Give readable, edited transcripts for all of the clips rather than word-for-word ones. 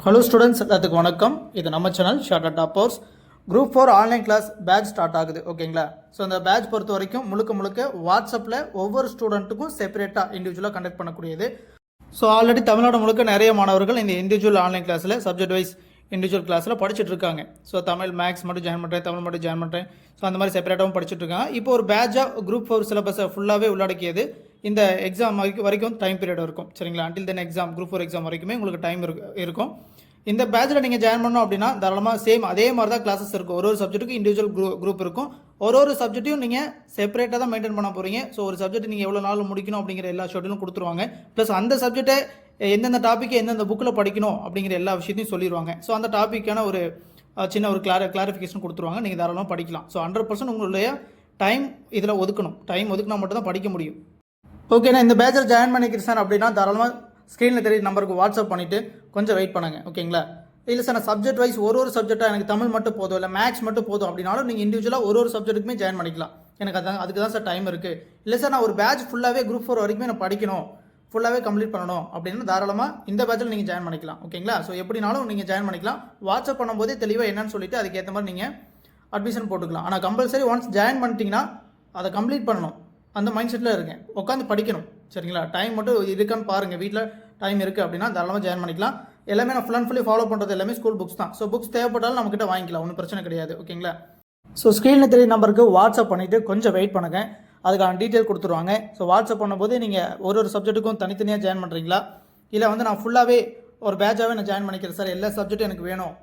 Hello students, எல்லாத்துக்கும் வணக்கம். இது நம்ம channel short toppers. Group 4 online class batch start ஆகுது. ஓகேங்களா? ஸோ அந்த பேட்ச் பொறுத்த வரைக்கும் முழுக்க வாட்ஸ்அப்பில் ஒவ்வொரு ஸ்டூடெண்ட்டுக்கும் செப்பரேட்டாக இண்டிவிஜுவலாக கண்டக்ட் பண்ணக்கூடியது. ஸோ ஆல்ரெடி தமிழ்நாடு முழுக்க நிறைய மாணவர்கள் இந்த இண்டிவிஜுவல் ஆன்லைன் கிளாஸில் சப்ஜெக்ட் வைஸ் இண்டிவிஜுவல் கிளாஸில் படிச்சுட்டு இருக்காங்க. ஸோ தமிழ் மேக்ஸ் மட்டும் ஜாயின் பண்ணுறேன், தமிழ் மட்டும் ஜாயின் பண்ணுறேன். ஸோ அந்த மாதிரி செப்பரேட்டாகவும் படிச்சுட்டு இருக்காங்க. இப்போ ஒரு பேட்சாக குரூப் 4 சிலபஸை ஃபுல்லாகவே உள்ளடக்கியது. இந்த எக்ஸாம் வரைக்கும் டைம் பீரியட் இருக்கும். சரிங்களா? Until then exam, group 4 exam வரைக்குமே உங்களுக்கு டைம் இருக்கும். இந்த பேட்சில் நீங்கள் ஜாயின் பண்ணோம் அப்படின்னா தாராளமாக சேம் அதே மாதிரி தான் கிளாஸஸ் இருக்கும். ஒரு சப்ஜெக்ட்டுக்கு இண்டிவிஜுவல் குரூப் இருக்கும். ஒரு சப்ஜெக்ட்டையும் நீங்கள் செப்பரேட்டாக தான் மெயின்டைன் பண்ண போகிறீங்க. ஸோ ஒரு சப்ஜெக்ட் நீங்கள் எவ்வளோ நாள் முடிக்கணும் அப்படிங்கிற எல்லா ஷெட்யூலும் கொடுத்துருவாங்க. ப்ளஸ் அந்த சப்ஜெக்ட்டை எந்தெந்த டாப்பிக்கை எந்தெந்த புக்கில் படிக்கணும் அப்படிங்கிற எல்லா விஷயத்தையும் சொல்லிடுவாங்க. ஸோ அந்த டாப்பிக்கான ஒரு சின்ன ஒரு கிளாரிஃபிகேஷன் கொடுத்துருவாங்க. நீங்கள் தாராளமாக படிக்கலாம். ஸோ 100% உங்களுடைய டைம் இதில் ஒதுக்கணும். டைம் ஒதுக்கினா மட்டும் தான் படிக்க முடியும். ஓகேண்ணா, இந்த பேட்சில் ஜாயின் பண்ணிக்கிறேன் சார் அப்படின்னா தாராளமாக ஸ்க்ரீனில் தெரிய நம்பருக்கு வாட்ஸ்அப் பண்ணிவிட்டு கொஞ்சம் வெயிட் பண்ணுங்கள். ஓகேங்களா? இல்லை சார், நான் சப்ஜெக்ட் வைஸ் ஒரு சப்ஜெக்டாக எனக்கு தமிழ் மட்டும் போதும், இல்லை மேக்ஸ் மட்டும் போதும் அப்படின்னாலும் நீங்கள் இண்டிவிஜுவலாக ஒரு சப்ஜெக்ட்டுக்குமே ஜாயின் பண்ணிக்கலாம். எனக்கு அதுக்கு தான் சார் டைம் இருக்குது. இல்லை சார், நான் ஒரு பேட்ச் ஃபுல்லாகவே குரூப் 4 வரைக்குமே நான் படிக்கணும், ஃபுல்லாகவே கம்ப்ளீட் பண்ணணும் அப்படின்னு தாராளமாக இந்த பேட்சில் நீங்கள் ஜாயின் பண்ணிக்கலாம். ஓகேங்களா? ஸோ எப்படினாலும் நீங்கள் ஜாயின் பண்ணிக்கலாம். வாட்ஸ்அப் பண்ணும்போதே தெளிவாக என்னன்னு சொல்லிட்டு அதுக்கேற்ற மாதிரி நீங்கள் அட்மிஷன் போட்டுக்கலாம். ஆனால் கம்பல்சரி ஒன்ஸ் ஜாயின் பண்ணிட்டீங்கன்னா அதை கம்ப்ளீட் பண்ணணும். அந்த மைண்ட் செட்டில் இருக்கேன், உட்காந்து படிக்கணும். சரிங்களா? டைம் மட்டும் இருக்கான்னு பாருங்கள். வீட்டில் டைம் இருக்குது அப்படின்னா தாராளமாக ஜாயின் பண்ணிக்கலாம். எல்லாமே நான் ஃபுல் அண்ட் ஃபுல்லி ஃபாலோ பண்ணுறது எல்லாமே ஸ்கூல் புக்ஸ் தான். ஸோ புக்ஸ் தேவைப்பட்டாலும் நம்மக்கிட்ட வாங்கிக்கலாம், ஒன்றும் பிரச்சனை கிடையாது. ஓகேங்களா? ஸோ ஸ்க்ரீனில் தெரிய நம்பருக்கு வாட்ஸ்அப் பண்ணிவிட்டு கொஞ்சம் வெயிட் பண்ணுங்கள். அதுக்கான டீட்டெயில் கொடுத்துருவாங்க. ஸோ வாட்ஸ்அப் பண்ணும்போது நீங்கள் ஒரு சப்ஜெக்ட்டுக்கும் தனித்தனியாக ஜாயின் பண்ணுறீங்களா, இல்லை நான் ஃபுல்லாகவே ஒரு பேட்சாகவே நான் ஜாயின் பண்ணிக்கிறேன் சார், எல்லா சப்ஜெக்ட்டும் எனக்கு வேணும்,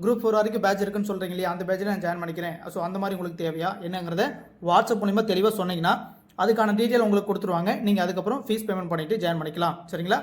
குரூப் 4 வரைக்கும் பேட்ச் இருக்குன்னு சொல்கிறீங்க இல்லையா, அந்த பேட்சில் நான் ஜாயின் பண்ணிக்கிறேன். ஸோ அந்த மாதிரி உங்களுக்கு தேவையா என்னங்கிறத வாட்ஸ்அப் மூலிமா தெளிவாக சொன்னீங்கன்னா அதுக்கான டீட்டெயில் உங்களுக்கு கொடுத்துருவாங்க. நீங்கள் அதுக்கப்புறம் ஃபீஸ் பேமெண்ட் பண்ணிவிட்டு ஜாயின் பண்ணிக்கலாம். சரிங்களா?